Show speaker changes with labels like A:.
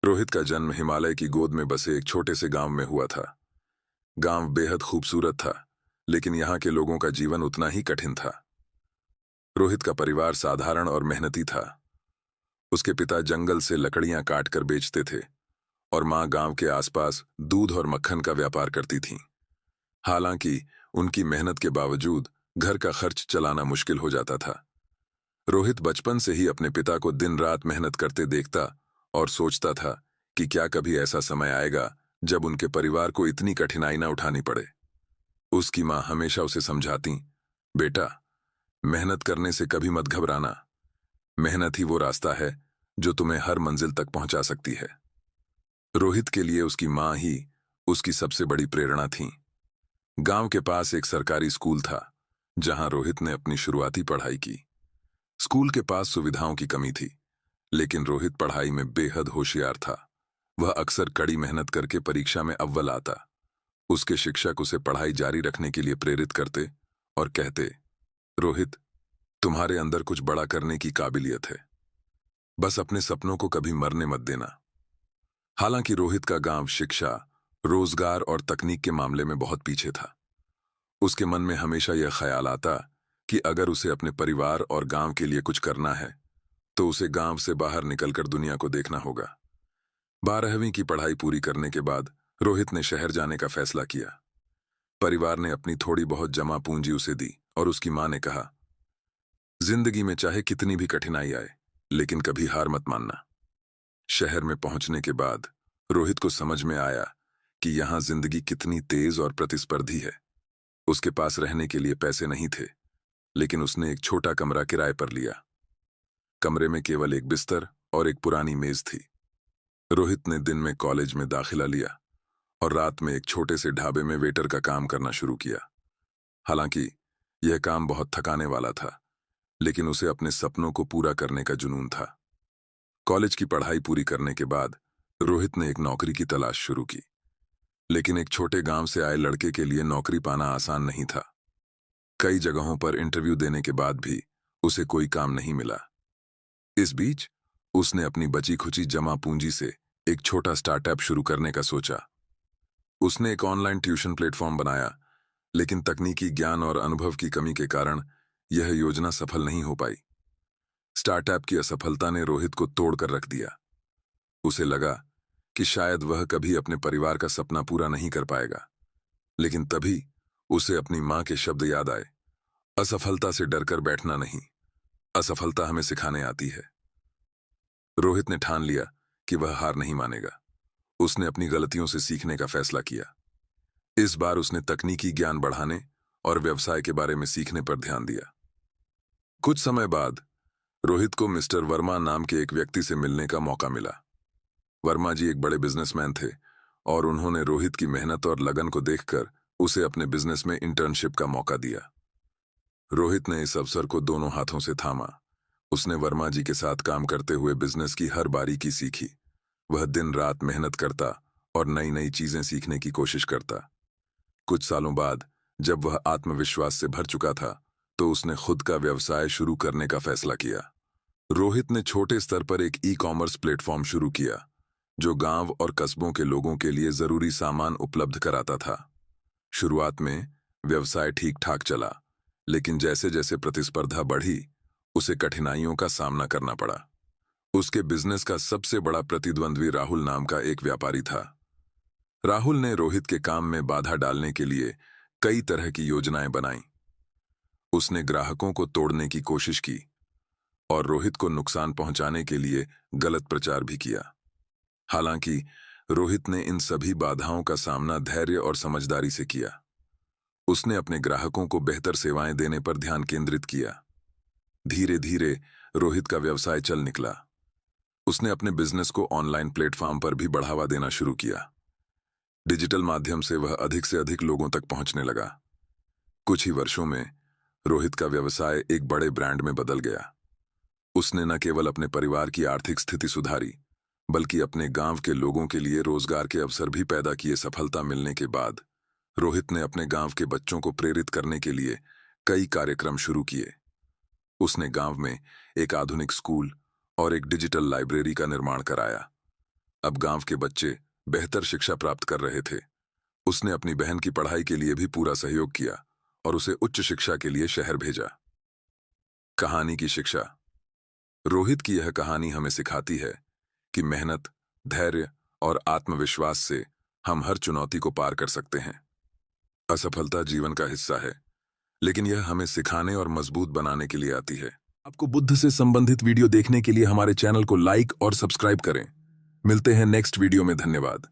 A: रोहित का जन्म हिमालय की गोद में बसे एक छोटे से गांव में हुआ था। गांव बेहद खूबसूरत था, लेकिन यहाँ के लोगों का जीवन उतना ही कठिन था। रोहित का परिवार साधारण और मेहनती था। उसके पिता जंगल से लकड़ियां काट कर बेचते थे और माँ गांव के आसपास दूध और मक्खन का व्यापार करती थीं। हालांकि उनकी मेहनत के बावजूद घर का खर्च चलाना मुश्किल हो जाता था। रोहित बचपन से ही अपने पिता को दिन रात मेहनत करते देखता और सोचता था कि क्या कभी ऐसा समय आएगा जब उनके परिवार को इतनी कठिनाई ना उठानी पड़े। उसकी माँ हमेशा उसे समझाती, बेटा, मेहनत करने से कभी मत घबराना। मेहनत ही वो रास्ता है जो तुम्हें हर मंजिल तक पहुंचा सकती है। रोहित के लिए उसकी माँ ही उसकी सबसे बड़ी प्रेरणा थी। गांव के पास एक सरकारी स्कूल था, जहां रोहित ने अपनी शुरुआती पढ़ाई की। स्कूल के पास सुविधाओं की कमी थी, लेकिन रोहित पढ़ाई में बेहद होशियार था। वह अक्सर कड़ी मेहनत करके परीक्षा में अव्वल आता। उसके शिक्षक उसे पढ़ाई जारी रखने के लिए प्रेरित करते और कहते, रोहित, तुम्हारे अंदर कुछ बड़ा करने की काबिलियत है। बस अपने सपनों को कभी मरने मत देना। हालांकि रोहित का गांव शिक्षा, रोजगार और तकनीक के मामले में बहुत पीछे था। उसके मन में हमेशा यह ख्याल आता कि अगर उसे अपने परिवार और गांव के लिए कुछ करना है, तो उसे गांव से बाहर निकलकर दुनिया को देखना होगा। 12वीं की पढ़ाई पूरी करने के बाद रोहित ने शहर जाने का फैसला किया। परिवार ने अपनी थोड़ी बहुत जमा पूंजी उसे दी और उसकी मां ने कहा, जिंदगी में चाहे कितनी भी कठिनाई आए, लेकिन कभी हार मत मानना। शहर में पहुंचने के बाद रोहित को समझ में आया कि यहां जिंदगी कितनी तेज और प्रतिस्पर्धी है। उसके पास रहने के लिए पैसे नहीं थे, लेकिन उसने एक छोटा कमरा किराए पर लिया। कमरे में केवल एक बिस्तर और एक पुरानी मेज थी। रोहित ने दिन में कॉलेज में दाखिला लिया और रात में एक छोटे से ढाबे में वेटर का काम करना शुरू किया। हालांकि यह काम बहुत थकाने वाला था, लेकिन उसे अपने सपनों को पूरा करने का जुनून था। कॉलेज की पढ़ाई पूरी करने के बाद रोहित ने एक नौकरी की तलाश शुरू की, लेकिन एक छोटे गांव से आए लड़के के लिए नौकरी पाना आसान नहीं था। कई जगहों पर इंटरव्यू देने के बाद भी उसे कोई काम नहीं मिला। इस बीच उसने अपनी बची खुची जमा पूंजी से एक छोटा स्टार्टअप शुरू करने का सोचा। उसने एक ऑनलाइन ट्यूशन प्लेटफॉर्म बनाया, लेकिन तकनीकी ज्ञान और अनुभव की कमी के कारण यह योजना सफल नहीं हो पाई। स्टार्टअप की असफलता ने रोहित को तोड़कर रख दिया। उसे लगा कि शायद वह कभी अपने परिवार का सपना पूरा नहीं कर पाएगा। लेकिन तभी उसे अपनी मां के शब्द याद आए, असफलता से डरकर बैठना नहीं, असफलता हमें सिखाने आती है। रोहित ने ठान लिया कि वह हार नहीं मानेगा। उसने अपनी गलतियों से सीखने का फैसला किया। इस बार उसने तकनीकी ज्ञान बढ़ाने और व्यवसाय के बारे में सीखने पर ध्यान दिया। कुछ समय बाद रोहित को मिस्टर वर्मा नाम के एक व्यक्ति से मिलने का मौका मिला। वर्मा जी एक बड़े बिजनेसमैन थे और उन्होंने रोहित की मेहनत और लगन को देखकर उसे अपने बिजनेस में इंटर्नशिप का मौका दिया। रोहित ने इस अवसर को दोनों हाथों से थामा। उसने वर्मा जी के साथ काम करते हुए बिजनेस की हर बारीकी सीखी। वह दिन रात मेहनत करता और नई नई चीजें सीखने की कोशिश करता। कुछ सालों बाद जब वह आत्मविश्वास से भर चुका था, तो उसने खुद का व्यवसाय शुरू करने का फैसला किया। रोहित ने छोटे स्तर पर एक ई कॉमर्स प्लेटफॉर्म शुरू किया, जो गांव और कस्बों के लोगों के लिए जरूरी सामान उपलब्ध कराता था। शुरुआत में व्यवसाय ठीक ठाक चला, लेकिन जैसे जैसे प्रतिस्पर्धा बढ़ी, उसे कठिनाइयों का सामना करना पड़ा। उसके बिजनेस का सबसे बड़ा प्रतिद्वंद्वी राहुल नाम का एक व्यापारी था। राहुल ने रोहित के काम में बाधा डालने के लिए कई तरह की योजनाएं बनाई। उसने ग्राहकों को तोड़ने की कोशिश की और रोहित को नुकसान पहुंचाने के लिए गलत प्रचार भी किया। हालांकि रोहित ने इन सभी बाधाओं का सामना धैर्य और समझदारी से किया। उसने अपने ग्राहकों को बेहतर सेवाएं देने पर ध्यान केंद्रित किया। धीरे धीरे रोहित का व्यवसाय चल निकला। उसने अपने बिजनेस को ऑनलाइन प्लेटफॉर्म पर भी बढ़ावा देना शुरू किया। डिजिटल माध्यम से वह अधिक से अधिक लोगों तक पहुंचने लगा। कुछ ही वर्षों में रोहित का व्यवसाय एक बड़े ब्रांड में बदल गया। उसने न केवल अपने परिवार की आर्थिक स्थिति सुधारी, बल्कि अपने गांव के लोगों के लिए रोजगार के अवसर भी पैदा किए। सफलता मिलने के बाद रोहित ने अपने गांव के बच्चों को प्रेरित करने के लिए कई कार्यक्रम शुरू किए। उसने गांव में एक आधुनिक स्कूल और एक डिजिटल लाइब्रेरी का निर्माण कराया। अब गांव के बच्चे बेहतर शिक्षा प्राप्त कर रहे थे। उसने अपनी बहन की पढ़ाई के लिए भी पूरा सहयोग किया और उसे उच्च शिक्षा के लिए शहर भेजा। कहानी की शिक्षा। रोहित की यह कहानी हमें सिखाती है कि मेहनत, धैर्य और आत्मविश्वास से हम हर चुनौती को पार कर सकते हैं। असफलता जीवन का हिस्सा है, लेकिन यह हमें सिखाने और मजबूत बनाने के लिए आती है। आपको बुद्ध से संबंधित वीडियो देखने के लिए हमारे चैनल को लाइक और सब्सक्राइब करें। मिलते हैं नेक्स्ट वीडियो में। धन्यवाद।